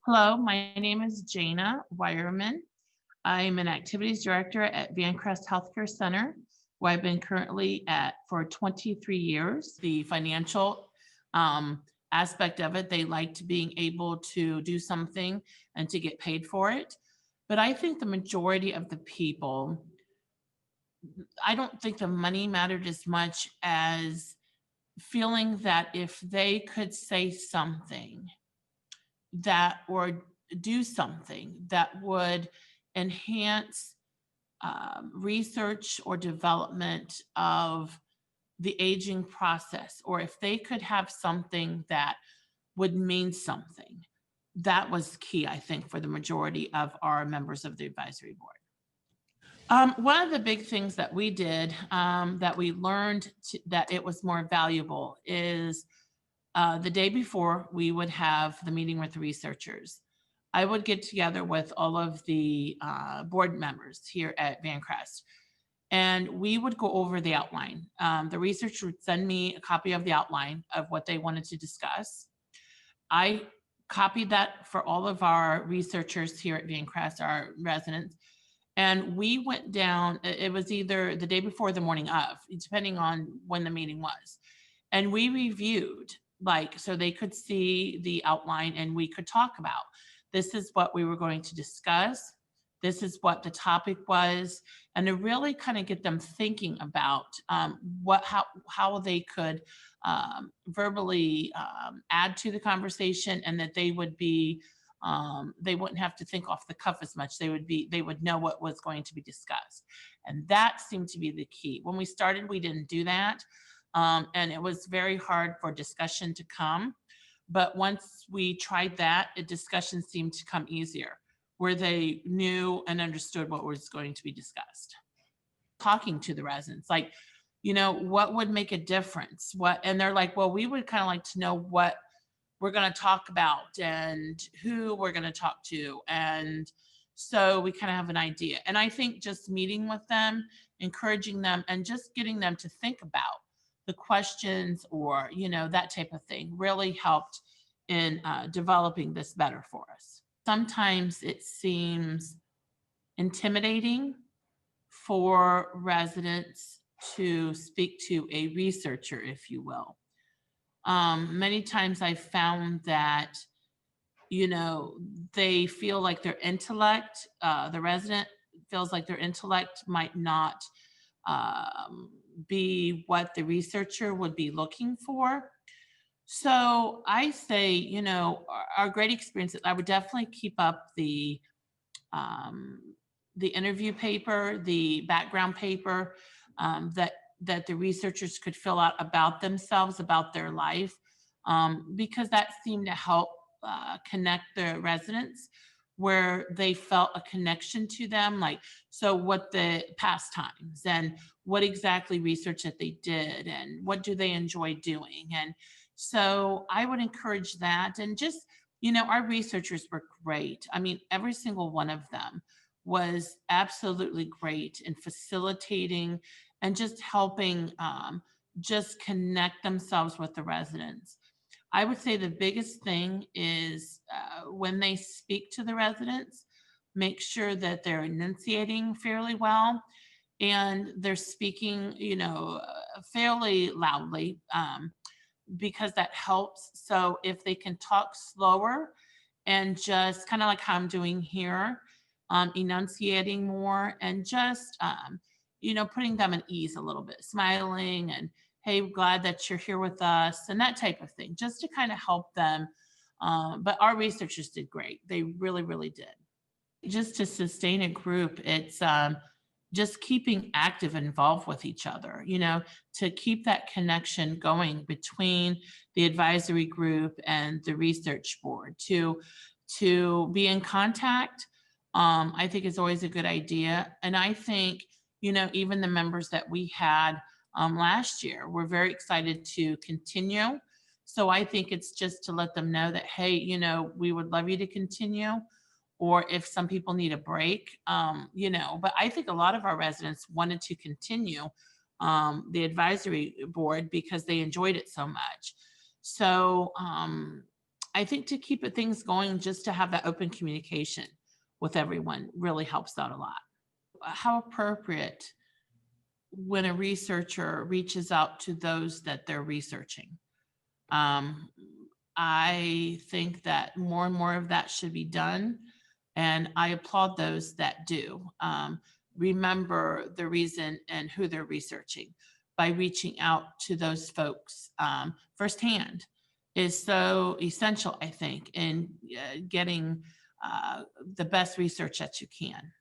Hello, my name is Jana Wireman. I'm an activities director at Vancrest Healthcare Center, where I've been currently at for 23 years. The financial aspect of it, they liked being able to do something and to get paid for it. But I think the majority of the people, I don't think the money mattered as much as feeling that if they could say something that or do something that would enhance research or development of the aging process, or if they could have something that would mean something, that was key, I think, for the majority of our members of the advisory board. One of the big things that we did that we learned that it was more valuable is the day before we would have the meeting with the researchers. I would get together with all of the board members here at Vancrest, and we would go over the outline. The researcher would send me a copy of the outline of what they wanted to discuss. I copied that for all of our researchers here at Vancrest, our residents, and we went down. It was either the day before or the morning of, depending on when the meeting was. And we reviewed, like, so they could see the outline and we could talk about this is what we were going to discuss. This is what the topic was, and to really kind of get them thinking about how they could verbally add to the conversation, and that they would be they wouldn't have to think off the cuff as much. They would know what was going to be discussed, and that seemed to be the key. When we started, we didn't do that, and it was very hard for discussion to come. But once we tried that, a discussion seemed to come easier, where they knew and understood what was going to be discussed. Talking to the residents, like, what would make a difference? And they're like, well, we would kind of like to know what we're going to talk about and who we're going to talk to. And so we kind of have an idea. And I think just meeting with them, encouraging them, and just getting them to think about the questions, or, that type of thing, really helped in developing this better for us. Sometimes it seems intimidating for residents to speak to a researcher, if you will. Many times I've found that, they feel like their intellect, the resident feels like their intellect might not be what the researcher would be looking for. So I say, our great experiences, I would definitely keep up the interview paper, the background paper, that the researchers could fill out about themselves, about their life, because that seemed to help connect the residents, where they felt a connection to them, like, so what the pastimes and what exactly research that they did and what do they enjoy doing. And so I would encourage that. And just, our researchers were great. I mean, every single one of them was absolutely great in facilitating and just helping just connect themselves with the residents. I would say the biggest thing is when they speak to the residents, make sure that they're enunciating fairly well and they're speaking, fairly loudly, because that helps. So if they can talk slower and just kind of like how I'm doing here, enunciating more, and just, putting them at ease a little bit, smiling and, hey, glad that you're here with us, and that type of thing, just to kind of help them. But our researchers did great. They really, really did. Just to sustain a group, it's just keeping active and involved with each other, to keep that connection going between the advisory group and the research board, to be in contact. I think is always a good idea. And I think, even the members that we had last year, we're very excited to continue. So I think it's just to let them know that, hey, we would love you to continue. Or if some people need a break, but I think a lot of our residents wanted to continue the advisory board because they enjoyed it so much. So I think to keep things going, just to have that open communication with everyone really helps out a lot. How appropriate when a researcher reaches out to those that they're researching. Um, I think that more and more of that should be done, and I applaud those that do. Remember the reason and who they're researching by reaching out to those folks firsthand is so essential, I think, in getting the best research that you can.